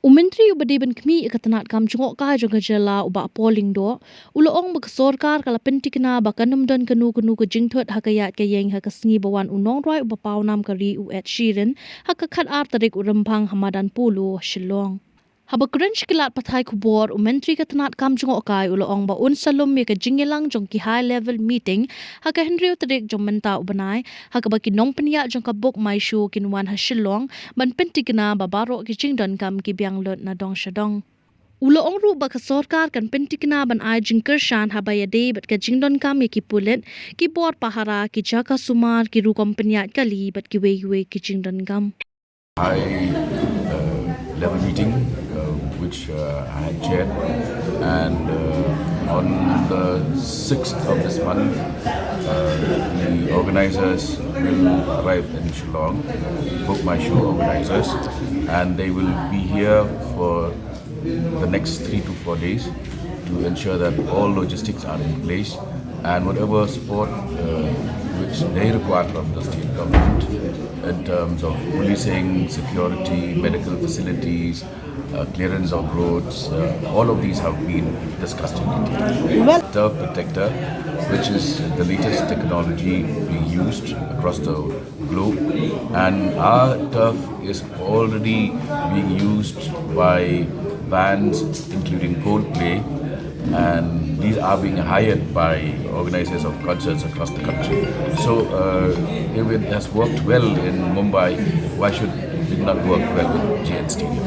Umentri ubadiban kmi ikatanat kam jungok ka jonga jela uba polling do uloong bak Sorkar kala Pythikna bakanum don kanu ke jingthot hakayat ke yeng haka Sngi bawan Nongrwai uba pawnam kari Iaid Sheran haka khat ar tarik urempang hamadan pulu Shillong. Habakren shkilat pathai kubor umentri katanat kam jungok kai uloong ba salum me ka jingelang jong ki high level meeting haka Henry tarik jong menta ubanai haka baki nong penya jong ka book mai shu kinwan ha Shillong ban Pythikna babaro ki jingdon kam ki biang lot na dong shadong. Uloong ru ba ka Sorkar kan Pythikna ban ai jingker shan habayade bat ka jingdon kam ki pulet ki bor pahara ki jaka sumar ki ru kompenya kali bat ki we ki jingdon kam. Level meeting which I had chaired, and on the 6th of this month the organizers will arrive in Shillong, Book My Show organizers, and they will be here for the next 3 to 4 days to ensure that all logistics are in place and whatever support which they require from the state government in terms of policing, security, medical facilities, clearance of roads, all of these have been discussed in detail. Turf protector, which is the latest technology being used across the globe, and our turf is already being used by bands including Coldplay, and these are being hired by organizers of concerts across the country. So if it has worked well in Mumbai, why should it not work well with Jane Stadium?